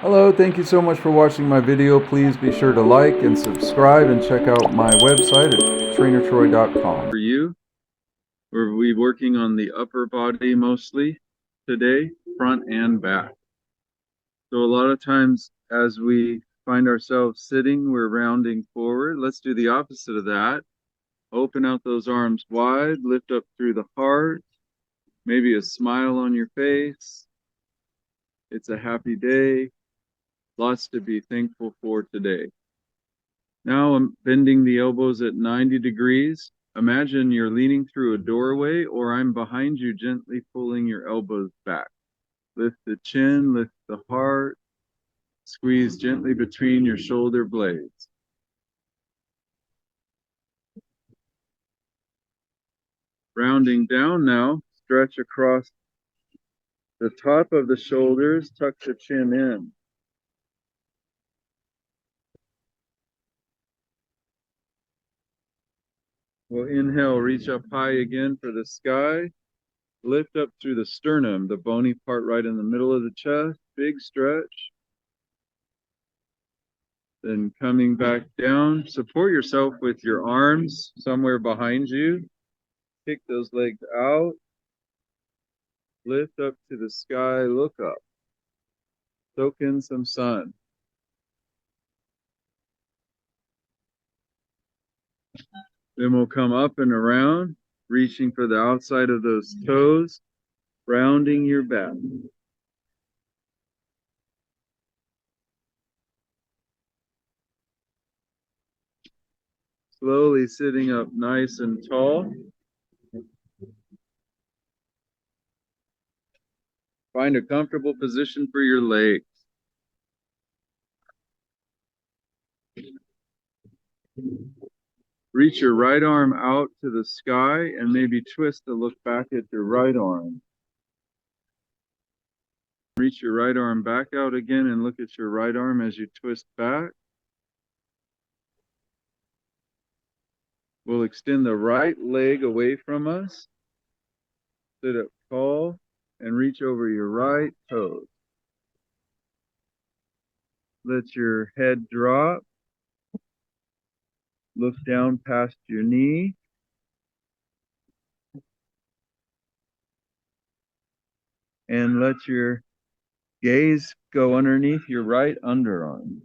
Hello, thank you so much for watching my video. Please be sure to like and subscribe and check out my website at trainertroy.com. For you, we'll be working on the upper body mostly today, front and back. So a lot of times as we find ourselves sitting, we're rounding forward. Let's do the opposite of that. Open out those arms wide, lift up through the heart, maybe a smile on your face. It's a happy day. Lots to be thankful for today. Now I'm bending the elbows at 90 degrees. Imagine you're leaning through a doorway, or I'm behind you, gently pulling your elbows back. Lift the chin, lift the heart, squeeze gently between your shoulder blades. Rounding down now, stretch across the top of the shoulders, tuck the chin in. We'll inhale, reach up high again for the sky. Lift up through the sternum, the bony part right in the middle of the chest. Big stretch. Then coming back down, support yourself with your arms somewhere behind you. Kick those legs out. Lift up to the sky, look up. Soak in some sun. Then we'll come up and around, reaching for the outside of those toes, rounding your back. Slowly sitting up nice and tall. Find a comfortable position for your legs. Reach your right arm out to the sky and maybe twist to look back at your right arm. Reach your right arm back out again and look at your right arm as you twist back. We'll extend the right leg away from us. Sit up tall and reach over your right toes. Let your head drop. Look down past your knee. And let your gaze go underneath your right underarm.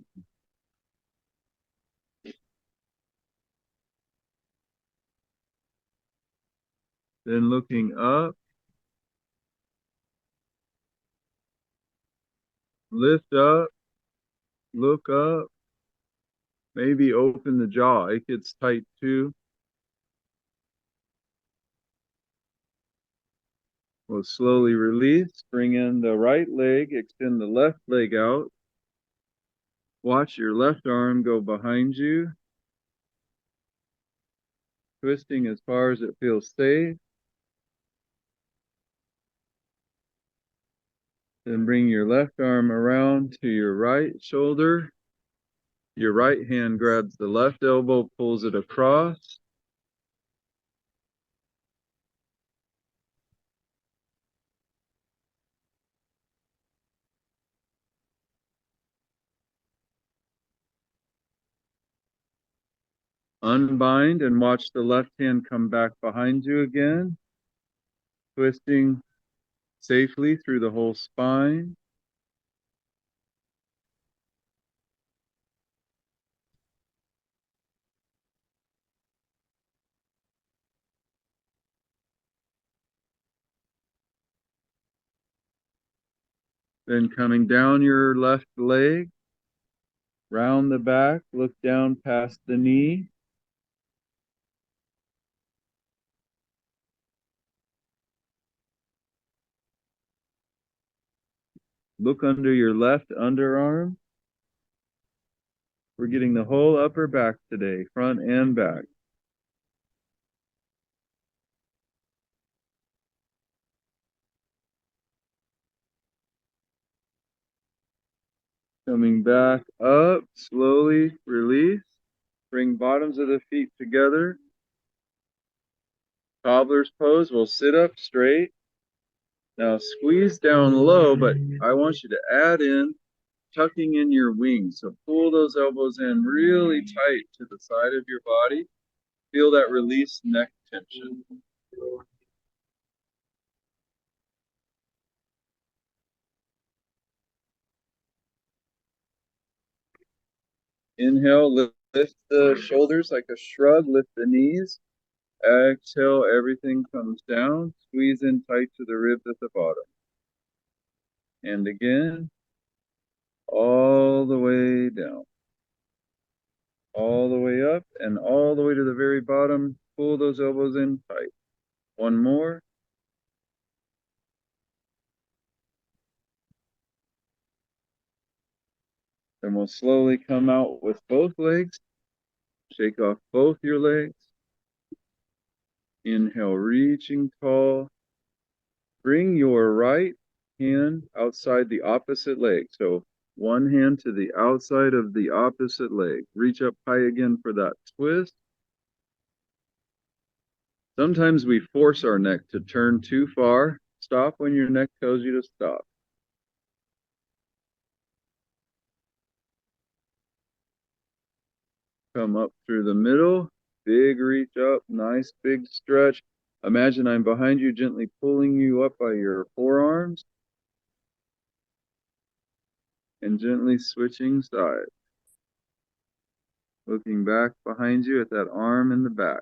Then looking up, lift up, look up, maybe open the jaw. It gets tight too. We'll slowly release, bring in the right leg, extend the left leg out. Watch your left arm go behind you, twisting as far as it feels safe. Then bring your left arm around to your right shoulder. Your right hand grabs the left elbow, pulls it across. Unbind and watch the left hand come back behind you again, twisting safely through the whole spine. Then coming down your left leg, round the back, look down past the knee. Look under your left underarm. We're getting the whole upper back today, front and back. Coming back up, slowly release. Bring bottoms of the feet together. Cobbler's pose, we'll sit up straight. Now squeeze down low, but I want you to add in tucking in your wings. So pull those elbows in really tight to the side of your body. Feel that release neck tension. Inhale, lift the shoulders like a shrug, lift the knees. Exhale, everything comes down. Squeeze in tight to the ribs at the bottom. And again, all the way down. All the way up and all the way to the very bottom. Pull those elbows in tight. One more. Then we'll slowly come out with both legs. Shake off both your legs. Inhale, reaching tall. Bring your right hand outside the opposite leg. So one hand to the outside of the opposite leg. Reach up high again for that twist. Sometimes we force our neck to turn too far. Stop when your neck tells you to stop. Come up through the middle. Big reach up. Nice big stretch. Imagine I'm behind you, gently pulling you up by your forearms. And gently switching sides. Looking back behind you at that arm in the back.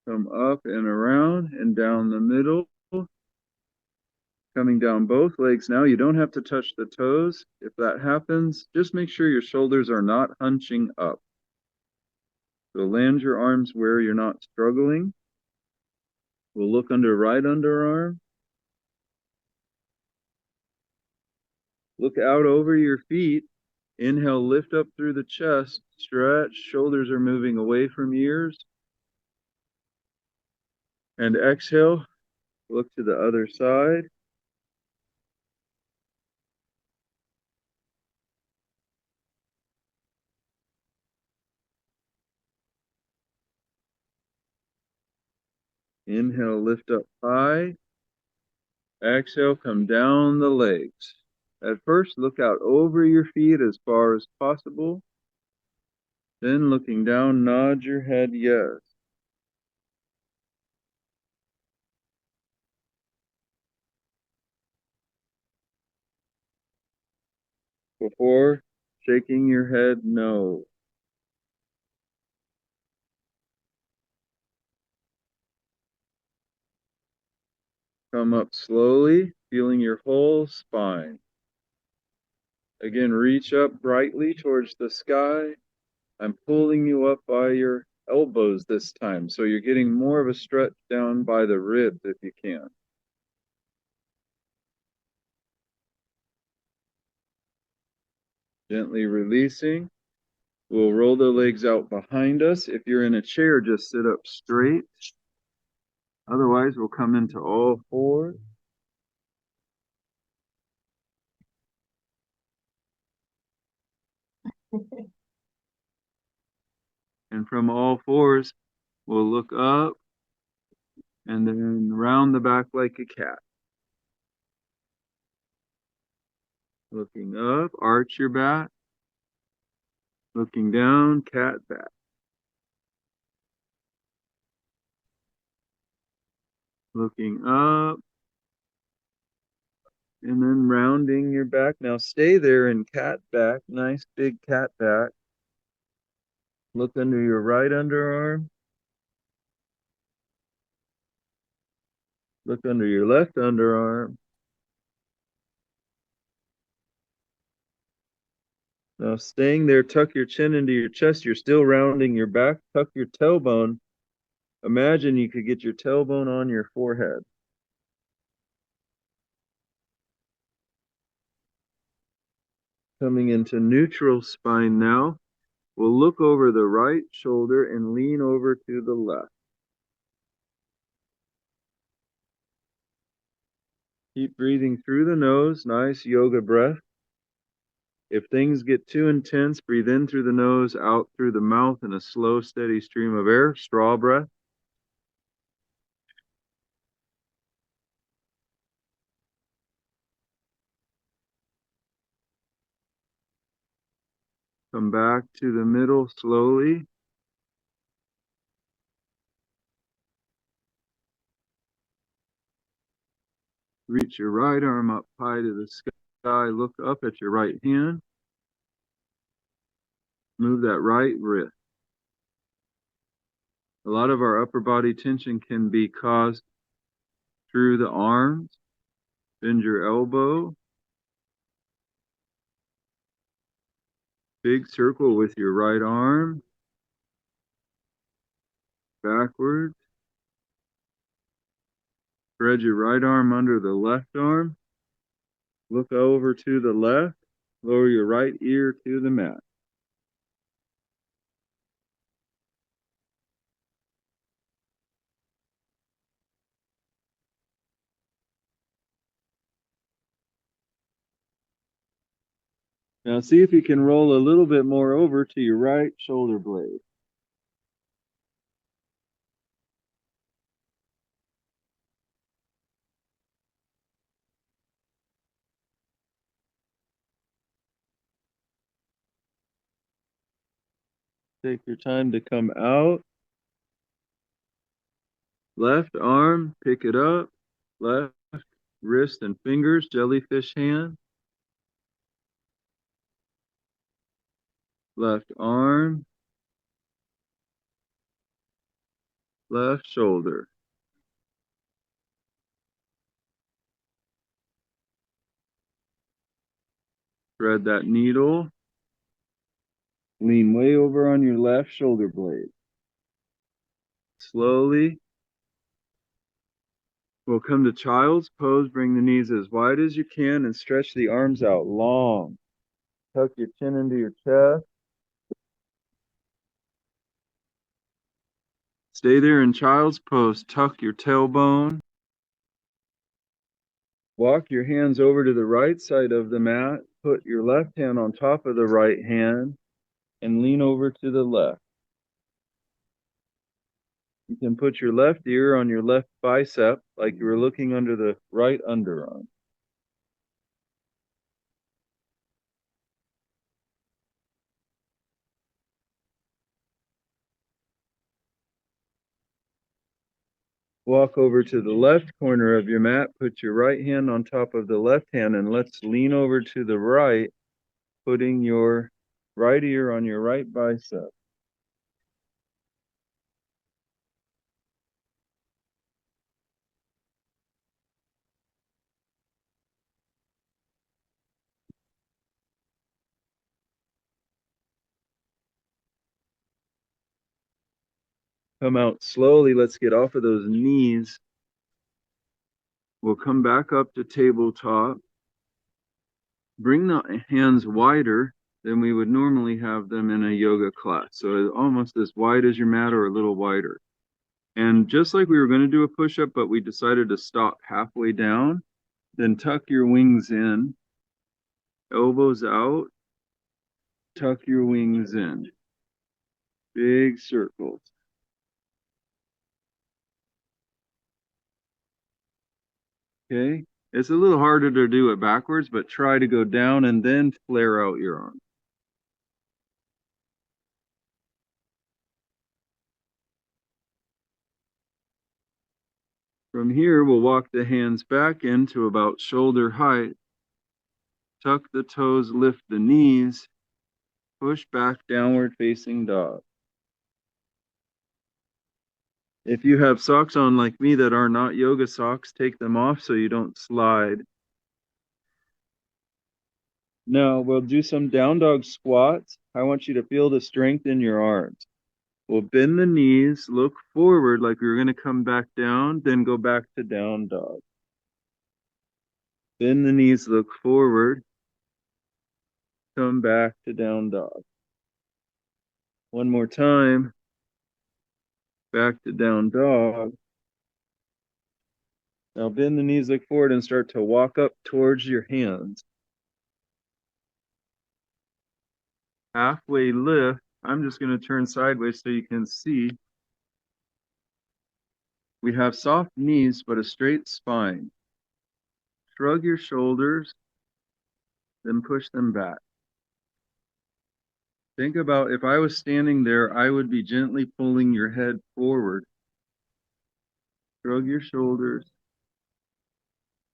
Come up and around and down the middle. Coming down both legs now. You don't have to touch the toes. If that happens, just make sure your shoulders are not hunching up. So land your arms where you're not struggling. We'll look under right underarm. Look out over your feet. Inhale, lift up through the chest. Stretch. Shoulders are moving away from ears. And exhale. Look to the other side. Inhale, lift up high. Exhale, come down the legs. At first, look out over your feet as far as possible. Then looking down, nod your head yes. Before shaking your head no. Come up slowly, feeling your whole spine. Again, reach up brightly towards the sky. I'm pulling you up by your elbows this time, so you're getting more of a stretch down by the ribs if you can. Gently releasing. We'll roll the legs out behind us. If you're in a chair, just sit up straight. Otherwise, we'll come into all fours. And from all fours, we'll look up and then round the back like a cat. Looking up, arch your back. Looking down, cat back. Looking up, and then rounding your back. Now stay there in cat back, nice big cat back. Look under your right underarm. Look under your left underarm. Now staying there, tuck your chin into your chest. You're still rounding your back. Tuck your tailbone. Imagine you could get your tailbone on your forehead. Coming into neutral spine now. We'll look over the right shoulder and lean over to the left. Keep breathing through the nose. Nice yoga breath. If things get too intense, breathe in through the nose, out through the mouth in a slow, steady stream of air, straw breath. Come back to the middle slowly. Reach your right arm up high to the sky. Look up at your right hand. Move that right wrist. A lot of our upper body tension can be caused through the arms. Bend your elbow. Big circle with your right arm. Backwards. Spread your right arm under the left arm. Look over to the left. Lower your right ear to the mat. Now see if you can roll a little bit more over to your right shoulder blade. Take your time to come out. Left arm, pick it up. Left wrist and fingers, jellyfish hand. Left arm. Left shoulder. Thread that needle. Lean way over on your left shoulder blade. Slowly. We'll come to child's pose. Bring the knees as wide as you can and stretch the arms out long. Tuck your chin into your chest. Stay there in child's pose. Tuck your tailbone. Walk your hands over to the right side of the mat. Put your left hand on top of the right hand and lean over to the left. You can put your left ear on your left bicep like you were looking under the right underarm. Walk over to the left corner of your mat. Put your right hand on top of the left hand and let's lean over to the right, putting your right ear on your right bicep. Come out slowly. Let's get off of those knees. We'll come back up to tabletop. Bring the hands wider than we would normally have them in a yoga class. So almost as wide as your mat or a little wider. And just like we were going to do a push-up, but we decided to stop halfway down, then tuck your wings in, elbows out, tuck your wings in. Big circles. Okay? It's a little harder to do it backwards, but try to go down and then flare out your arm. From here, we'll walk the hands back into about shoulder height. Tuck the toes, lift the knees, push back, downward facing dog. If you have socks on like me that are not yoga socks, take them off so you don't slide. Now we'll do some down dog squats. I want you to feel the strength in your arms. We'll bend the knees, look forward like we were going to come back down, then go back to down dog. Bend the knees, look forward, come back to down dog. One more time, back to down dog. Now bend the knees, look forward, and start to walk up towards your hands. halfway lift. I'm just going to turn sideways so you can see. We have soft knees, but a straight spine. Shrug your shoulders, then push them back. Think about if I was standing there, I would be gently pulling your head forward. Shrug your shoulders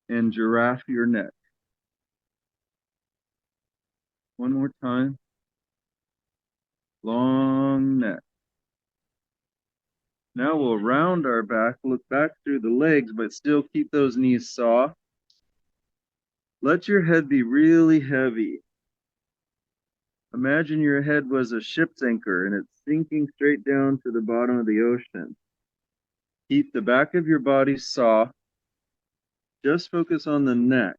and giraffe your neck. One more time. Long neck. Now we'll round our back, look back through the legs, but still keep those knees soft. Let your head be really heavy. Imagine your head was a ship's anchor and it's sinking straight down to the bottom of the ocean. Keep the back of your body soft. Just focus on the neck.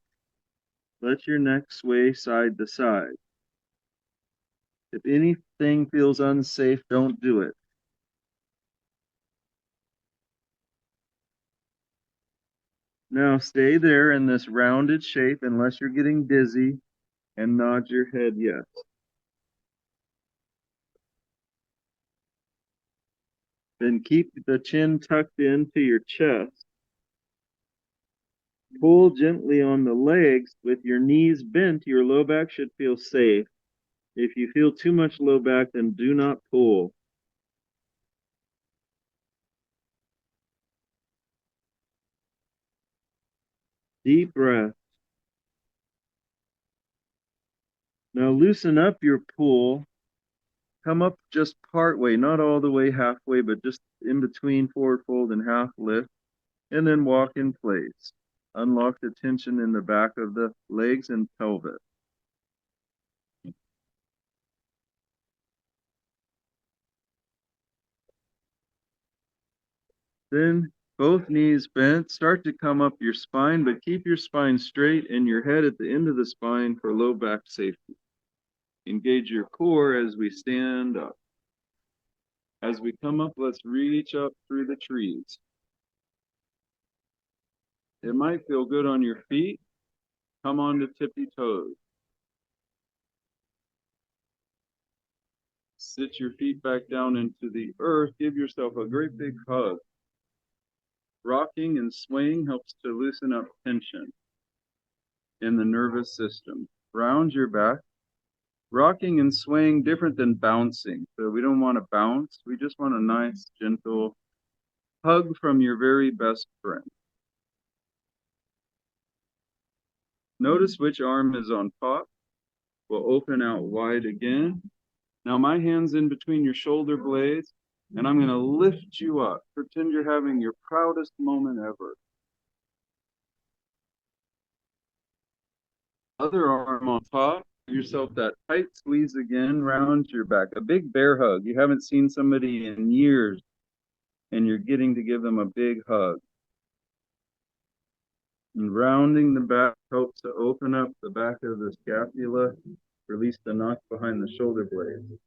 Let your neck sway side to side. If anything feels unsafe, don't do it. Now stay there in this rounded shape unless you're getting dizzy, and nod your head yes. Then keep the chin tucked into your chest. Pull gently on the legs. With your knees bent, your low back should feel safe. If you feel too much low back, then do not pull. Deep breath. Now loosen up your pull. Come up just part way, not all the way halfway, but just in between forward fold and half lift, and then walk in place. Unlock the tension in the back of the legs and pelvis. Then both knees bent. Start to come up your spine, but keep your spine straight and your head at the end of the spine for low back safety. Engage your core as we stand up. As we come up, let's reach up through the trees. It might feel good on your feet. Come on to tippy toes. Sit your feet back down into the earth. Give yourself a great big hug. Rocking and swaying helps to loosen up tension in the nervous system. Round your back. Rocking and swaying different than bouncing. So we don't want to bounce. We just want a nice, gentle hug from your very best friend. Notice which arm is on top. We'll open out wide again. Now my hand's in between your shoulder blades, and I'm going to lift you up. Pretend you're having your proudest moment ever. Other arm on top. Give yourself that tight squeeze again, round your back. A big bear hug. You haven't seen somebody in years, and you're getting to give them a big hug. And rounding the back helps to open up the back of the scapula, release the knock behind the shoulder blades.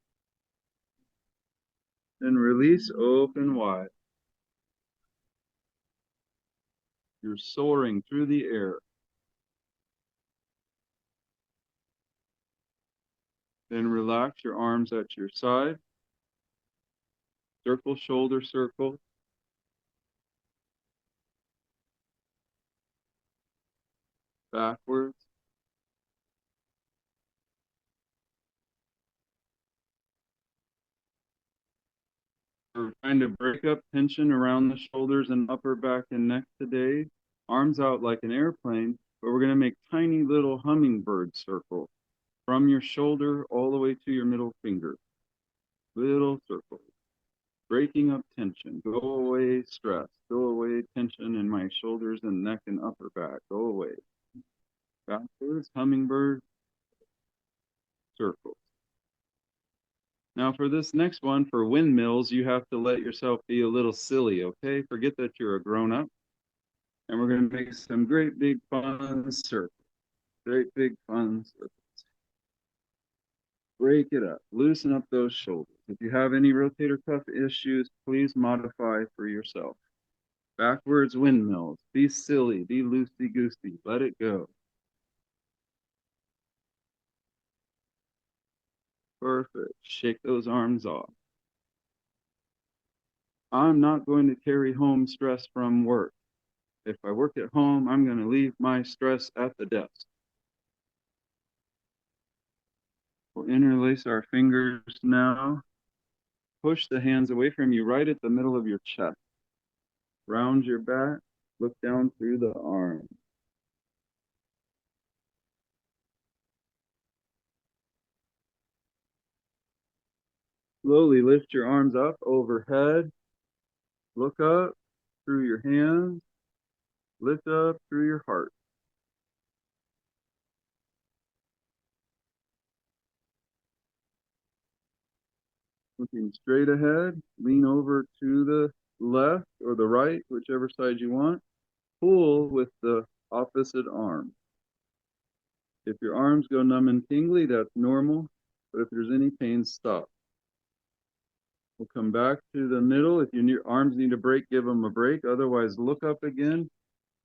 Then release, open wide. You're soaring through the air. Then relax your arms at your side. Circle, shoulder circle. Backwards. We're trying to break up tension around the shoulders and upper back and neck today. Arms out like an airplane, but we're going to make tiny little hummingbird circles from your shoulder all the way to your middle finger. Little circles. Breaking up tension. Go away stress. Go away tension in my shoulders and neck and upper back. Go away. Backwards, hummingbird, circles. Now for this next one, for windmills, you have to let yourself be a little silly, okay? Forget that you're a grown-up. And we're going to make some great big fun circles. Great big fun circles. Break it up. Loosen up those shoulders. If you have any rotator cuff issues, please modify for yourself. Backwards windmills. Be silly. Be loosey-goosey. Let it go. Perfect. Shake those arms off. I'm not going to carry home stress from work. If I work at home, I'm going to leave my stress at the desk. We'll interlace our fingers now. Push the hands away from you right at the middle of your chest. Round your back. Look down through the arms. Slowly lift your arms up overhead. Look up through your hands. Lift up through your heart. Looking straight ahead. Lean over to the left or the right, whichever side you want. Pull with the opposite arm. If your arms go numb and tingly, that's normal. But if there's any pain, stop. We'll come back to the middle. If your arms need a break, give them a break. Otherwise, look up again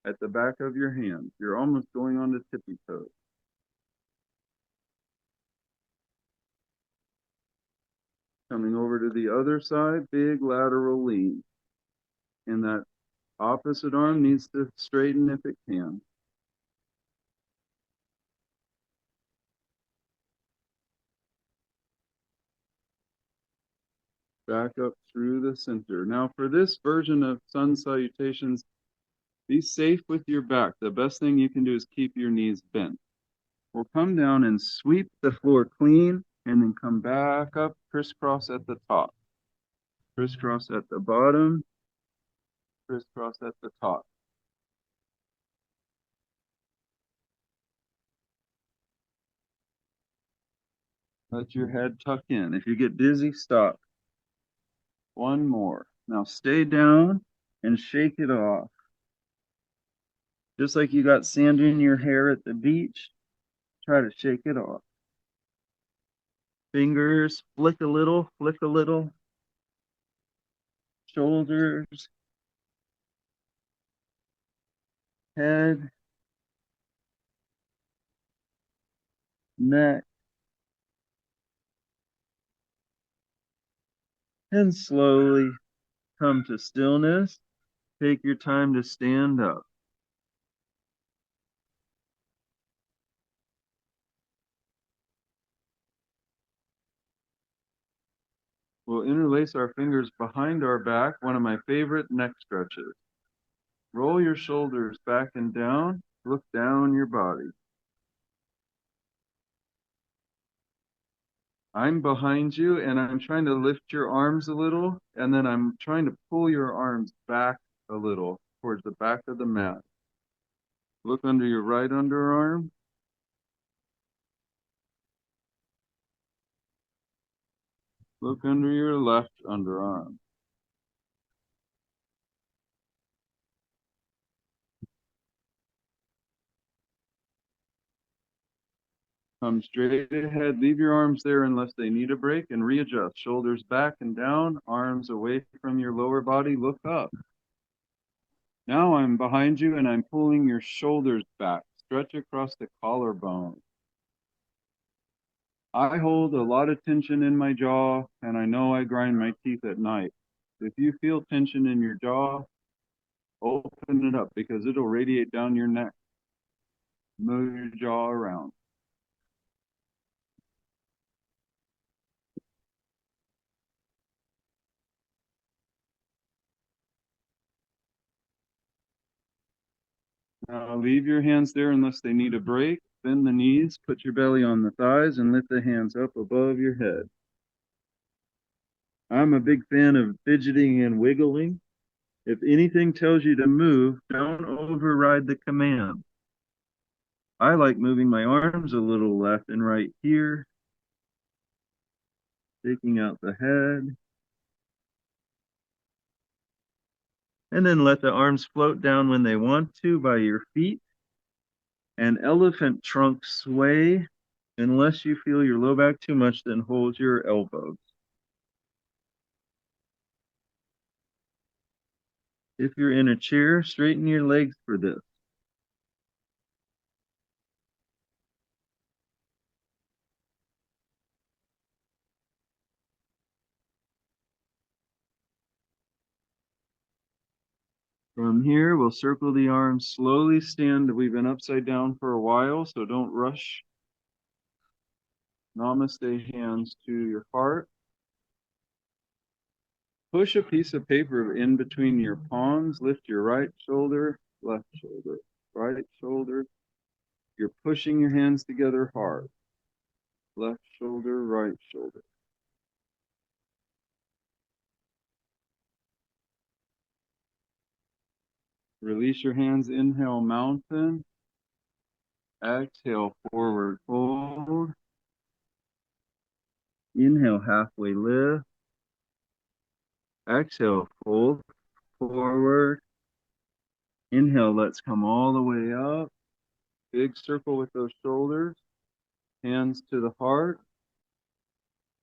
at the back of your hand. You're almost going on to tippy toes. Coming over to the other side, big lateral lean. And that opposite arm needs to straighten if it can. Back up through the center. Now for this version of sun salutations, be safe with your back. The best thing you can do is keep your knees bent. We'll come down and sweep the floor clean and then come back up, crisscross at the top. Crisscross at the bottom, crisscross at the top. Let your head tuck in. If you get dizzy, stop. One more. Now stay down and shake it off. Just like you got sand in your hair at the beach, try to shake it off. Fingers, flick a little, flick a little. Shoulders, head, neck, and slowly come to stillness. Take your time to stand up. We'll interlace our fingers behind our back, one of my favorite neck stretches. Roll your shoulders back and down. Look down your body. I'm behind you and I'm trying to lift your arms a little, and then I'm trying to pull your arms back a little towards the back of the mat. Look under your right underarm. Look under your left underarm. Come straight ahead. Leave your arms there unless they need a break and readjust. Shoulders back and down, arms away from your lower body. Look up. Now I'm behind you and I'm pulling your shoulders back. Stretch across the collarbone. I hold a lot of tension in my jaw and I know I grind my teeth at night. If you feel tension in your jaw, open it up because it'll radiate down your neck. Move your jaw around. Now leave your hands there unless they need a break. Bend the knees, put your belly on the thighs, and lift the hands up above your head. I'm a big fan of fidgeting and wiggling. If anything tells you to move, don't override the command. I like moving my arms a little left and right here, taking out the head. And then let the arms float down when they want to by your feet. And elephant trunk sway. Unless you feel your low back too much, then hold your elbows. If you're in a chair, straighten your legs for this. From here, we'll circle the arms, slowly stand. We've been upside down for a while, so don't rush. Namaste hands to your heart. Push a piece of paper in between your palms. Lift your right shoulder, left shoulder, right shoulder. You're pushing your hands together hard. Left shoulder, right shoulder. Release your hands. Inhale, mountain. Exhale, forward fold. Inhale, halfway lift. Exhale, fold forward. Inhale, let's come all the way up. Big circle with those shoulders. Hands to the heart.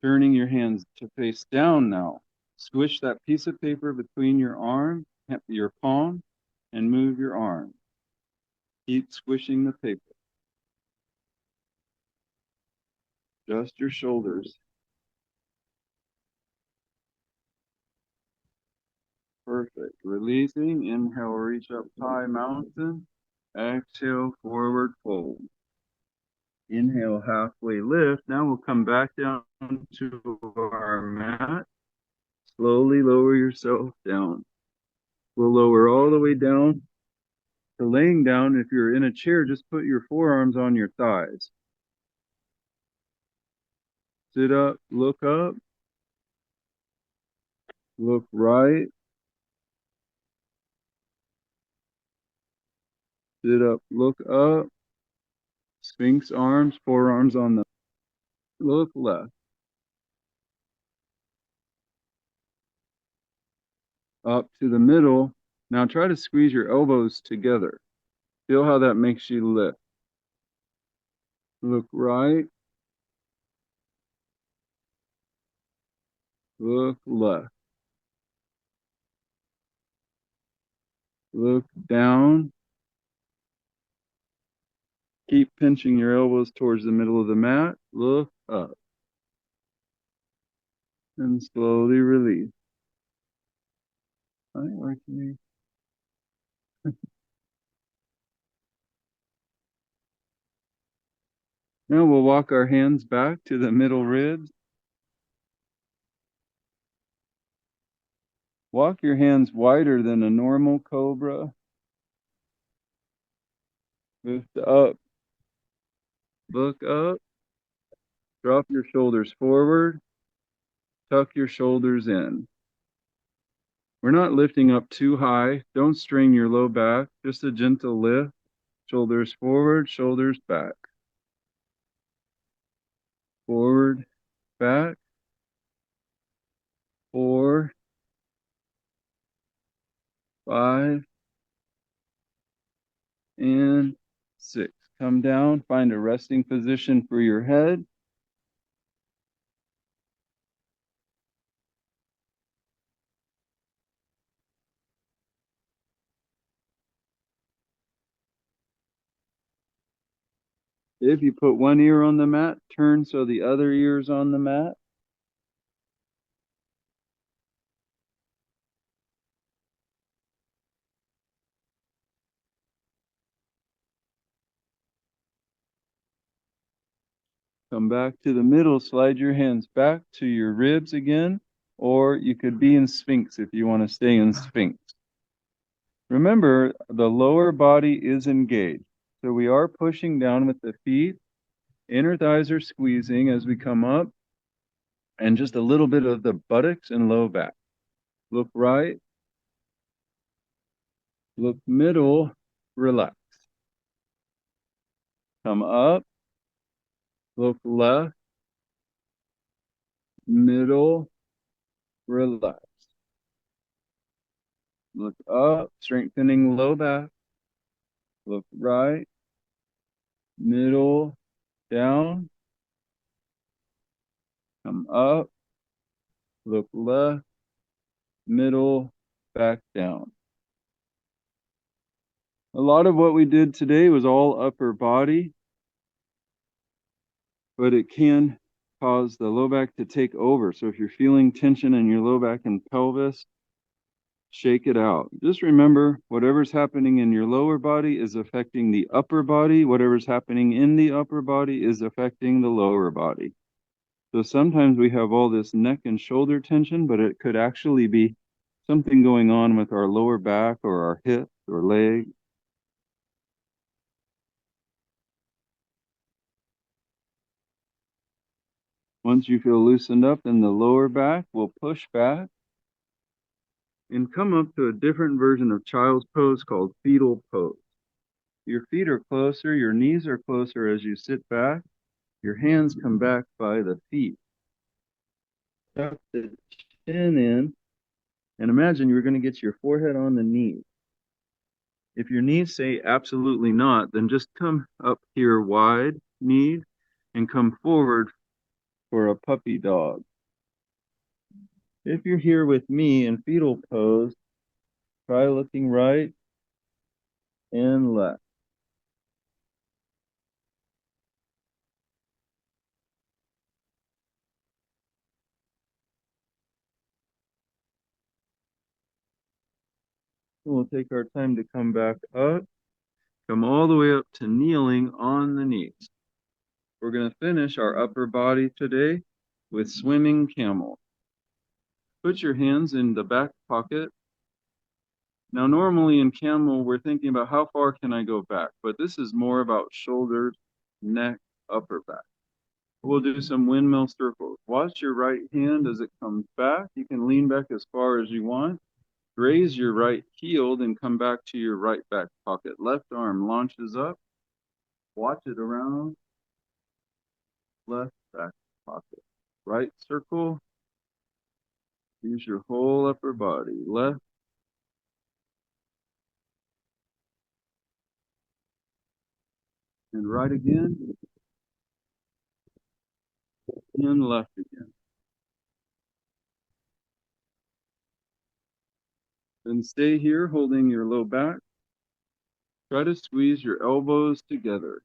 Turning your hands to face down now. Squish that piece of paper between your arm, your palm, and move your arm. Keep squishing the paper. Just your shoulders. Perfect. Releasing. Inhale, reach up high, mountain. Exhale, forward fold. Inhale, halfway lift. Now we'll come back down to our mat. Slowly lower yourself down. We'll lower all the way down to laying down. If you're in a chair, just put your forearms on your thighs. Sit up, look right, sit up, look up, Sphinx arms, forearms on the, look left, up to the middle. Now try to squeeze your elbows together. Feel how that makes you lift. Look right, look left, look down. Keep pinching your elbows towards the middle of the mat. Look up. And slowly release. All right, now we'll walk our hands back to the middle ribs. Walk your hands wider than a normal cobra. Lift up. Look up. Drop your shoulders forward. Tuck your shoulders in. We're not lifting up too high. Don't strain your low back. Just a gentle lift. Shoulders forward, shoulders back. Forward, back. 4, 5, and 6. Come down, find a resting position for your head. If you put one ear on the mat, turn so the other ear's on the mat. Come back to the middle, slide your hands back to your ribs again, or you could be in Sphinx if you want to stay in Sphinx. Remember, the lower body is engaged. So we are pushing down with the feet. Inner thighs are squeezing as we come up, and just a little bit of the buttocks and low back. Look right, look middle, relax. Come up, look left, middle, relax. Look up, strengthening low back. Look right, middle, down. Come up, look left, middle, back down. A lot of what we did today was all upper body, but it can cause the low back to take over. So if you're feeling tension in your low back and pelvis, shake it out. Just remember, whatever's happening in your lower body is affecting the upper body. Whatever's happening in the upper body is affecting the lower body. So sometimes we have all this neck and shoulder tension, but it could actually be something going on with our lower back or our hips or legs. Once you feel loosened up in the lower back, we'll push back and come up to a different version of child's pose called fetal pose. Your feet are closer, your knees are closer as you sit back. Your hands come back by the feet. Tuck the chin in and imagine you're going to get your forehead on the knees. If your knees say absolutely not, then just come up here wide kneed and come forward for a puppy dog. If you're here with me in fetal pose, try looking right and left. We'll take our time to come back up, come all the way up to kneeling on the knees. We're going to finish our upper body today with swimming camel. Put your hands in the back pocket. Now, normally in camel, we're thinking about how far can I go back, but this is more about shoulders, neck, upper back. We'll do some windmill circles. Watch your right hand as it comes back. You can lean back as far as you want. Raise your right heel, then come back to your right back pocket. Left arm launches up. Watch it around. Left back pocket. Right circle. Use your whole upper body. Left. And right again. And left again. Then stay here holding your low back. Try to squeeze your elbows together.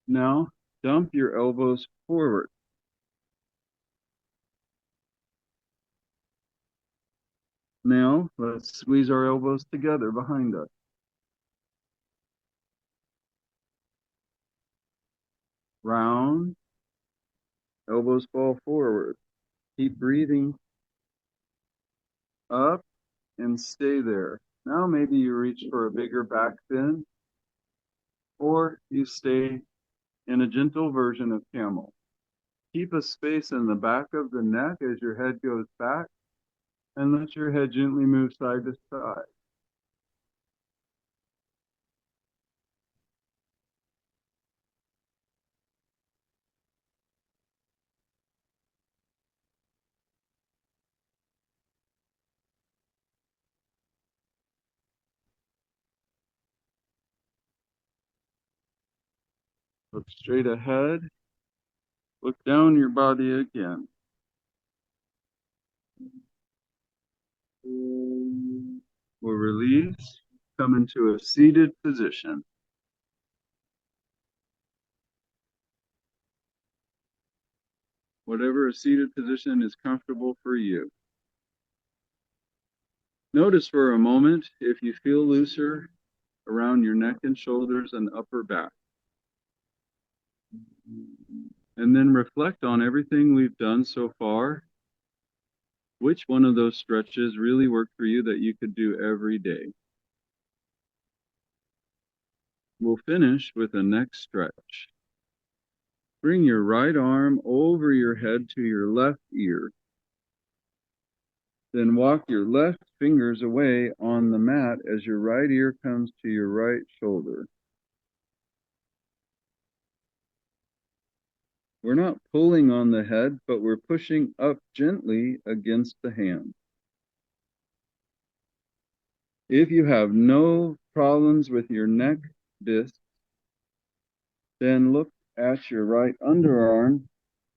Now, dump your elbows forward. Now, let's squeeze our elbows together behind us. Round. Elbows fall forward. Keep breathing. Up and stay there. Now maybe you reach for a bigger back bend, or you stay in a gentle version of camel. Keep a space in the back of the neck as your head goes back, and let your head gently move side to side. Look straight ahead. Look down your body again. We'll release, come into a seated position. Whatever a seated position is comfortable for you. Notice for a moment if you feel looser around your neck and shoulders and upper back. And then reflect on everything we've done so far. Which one of those stretches really worked for you that you could do every day? We'll finish with a neck stretch. Bring your right arm over your head to your left ear. Then walk your left fingers away on the mat as your right ear comes to your right shoulder. We're not pulling on the head, but we're pushing up gently against the hand. If you have no problems with your neck disc, then look at your right underarm,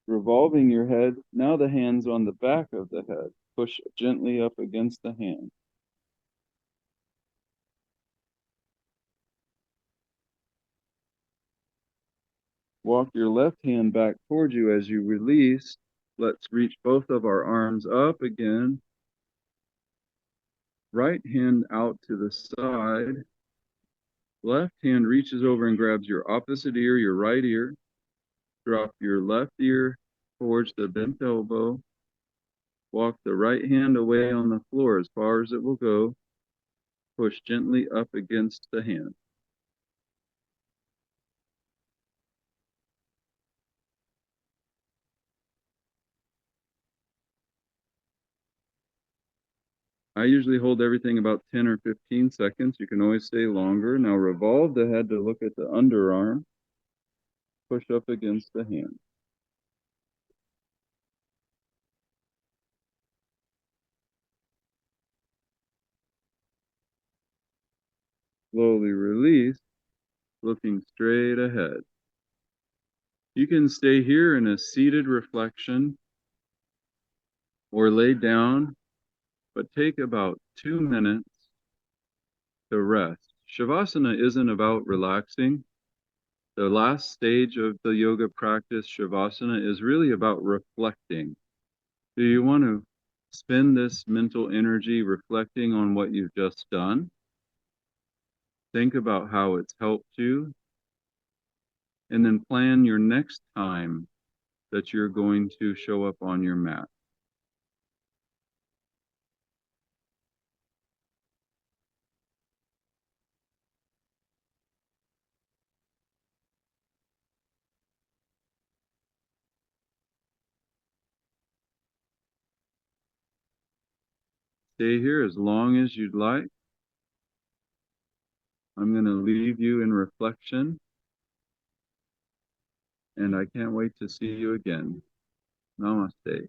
revolving your head. Now the hand's on the back of the head. Push gently up against the hand. Walk your left hand back towards you as you release, Let's reach both of our arms up again. Right hand out to the side. Left hand reaches over and grabs your opposite ear, your right ear. Drop your left ear towards the bent elbow. Walk the right hand away on the floor as far as it will go. Push gently up against the hand. I usually hold everything about 10 or 15 seconds. You can always stay longer. Now revolve the head to look at the underarm. Push up against the hand. Slowly release, looking straight ahead. You can stay here in a seated reflection or lay down, but take about 2 minutes to rest. Shavasana isn't about relaxing. The last stage of the yoga practice, Shavasana, is really about reflecting. Do you want to spend this mental energy reflecting on what you've just done? Think about how it's helped you, and then plan your next time that you're going to show up on your mat. Stay here as long as you'd like. I'm going to leave you in reflection, and I can't wait to see you again. Namaste.